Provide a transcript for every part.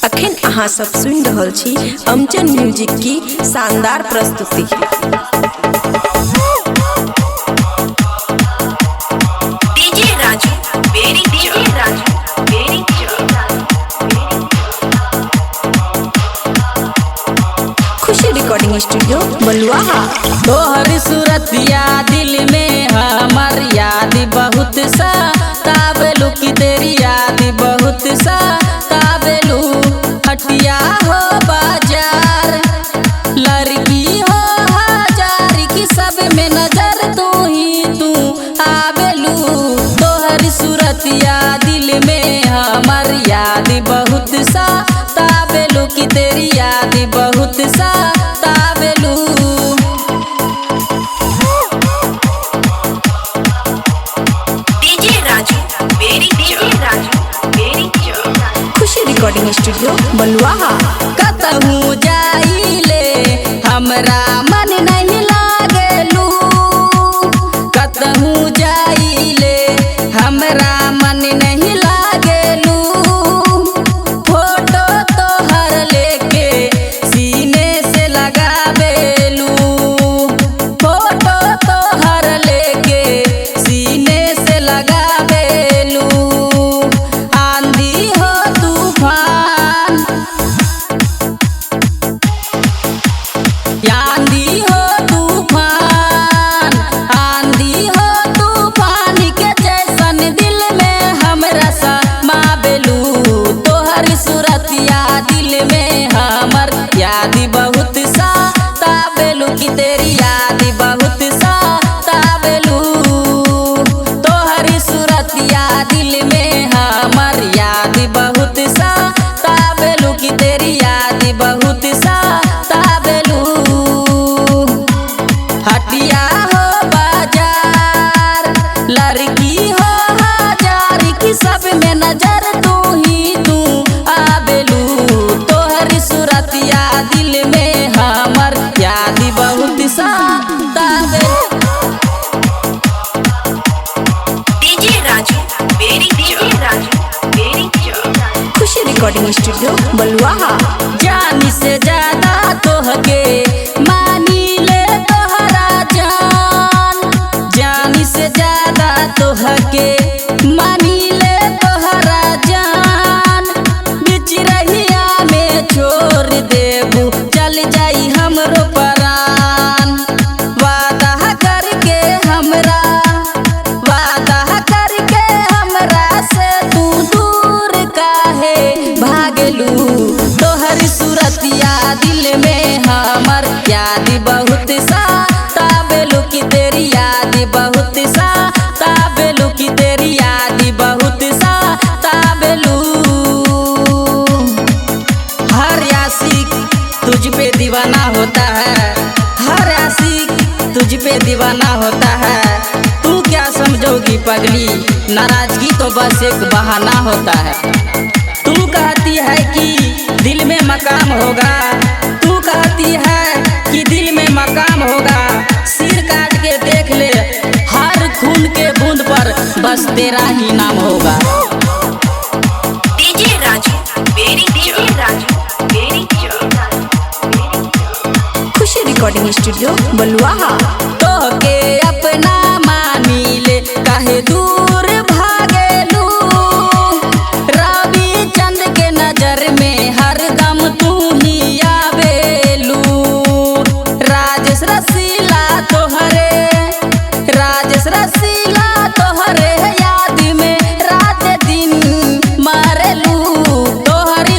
अखन अहाँ सब सुन रहल छी अमचन म्यूजिक की शानदार प्रस्तुति। खुशी रिकॉर्डिंग स्टूडियो बलुआहा। तोहर सूरतिया दिल में हमर याद बहुत सा ताबेलू की तेरी याद बहुत सा ताबेलू। हटिया हो बाजार लड़की हो हजार की सब में नजर तू ही तू आबेलू। तोहर सूरतिया दिल में हमर याद बहुत सा ताबेलू की तेरी याद बहुत सा ताबेलू। खुशी रिकॉर्डिंग स्टूडियो बलुआहा। कतहूँ जाइले हमरा मन नहीं लागेलू। कतहूँ जाइले हमरा मन नहीं लागेलू। फोटो तोहर लेके सीने से लगावेलू। फोटो तोहर लेके सीने से लगावेलू। आंधी हो तूफान आंधी हो तूफान आंधी हो तूफान के जैसन दिल में हमरा समावेलू। तोहर सूरतिया दिल में हमर याद बहुत सा ताबेलू की तेरी याद बहुत सा ताबेलू। तोहर सूरतिया दिल में हमर याद बहुत सा ताबेलू की तेरी याद बहुत सा ताबेलू। हटिया हो बाजार लड़की हो हजार की सब में नजर तू ही तू आबेलू। तोहर सूरतिया दिल में हमर याद बहुत सा ताबेलू। खुशी रिकॉर्डिंग स्टूडियो बलुआहा। जानी से ज्यादा तोहके मानी ले तोहरा जान। जानी से ज्यादा तोहके मानी ले तोहरा जान। बीच रहिया में छोड़ देबू चल जाई हमरो परान। वादा करके हमरा से तू दूर काहे भागलू। तोहर सूरतिया दिल में हमर याद बहुत सा ताबेलू की तेरी याद बहुत सा ताबेलू की तेरी याद बहुत सा ताबेलू। हर आशिक तुझ पे दीवाना होता है। हर आशिक तुझ पे दीवाना होता है। तू क्या समझोगी पगली नाराजगी तो बस एक बहाना होता है। तू कहती है कि दिल में मकाम होगा। तू कहती है कि दिल में मकाम होगा। सिर काट के देख ले हर खून के बूंद पर बस तेरा ही नाम होगा। खुशी रिकॉर्डिंग स्टूडियो बलुआहा। तो के अपना मानी ले काहे दूर भागेलू। रवि चंद के नजर में हर दम तू ही आवेलू। राजेश रसीला तोहरे याद में रात दिन मरेलू। तोहरी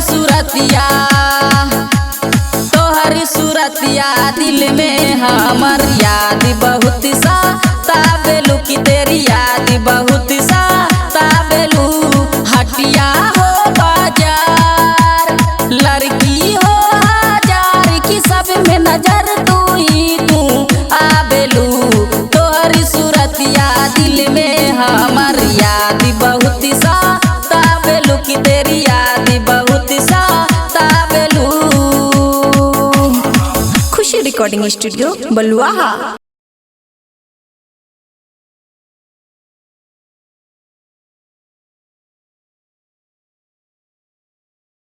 सूरतिया दिल में हमर याद बहुत सा ताबेलू की तेरी याद बहुत सा ताबेलू। हटिया हो बाजार लड़की हो हजार की सब में नजर तू ही तू आबेलू। तोहर सूरतिया दिल में हमर याद बहुत सा ताबेलू की तेरी याद बहुत सा ताबेलू। खुशी रिकॉर्डिंग स्टूडियो बलुआहा।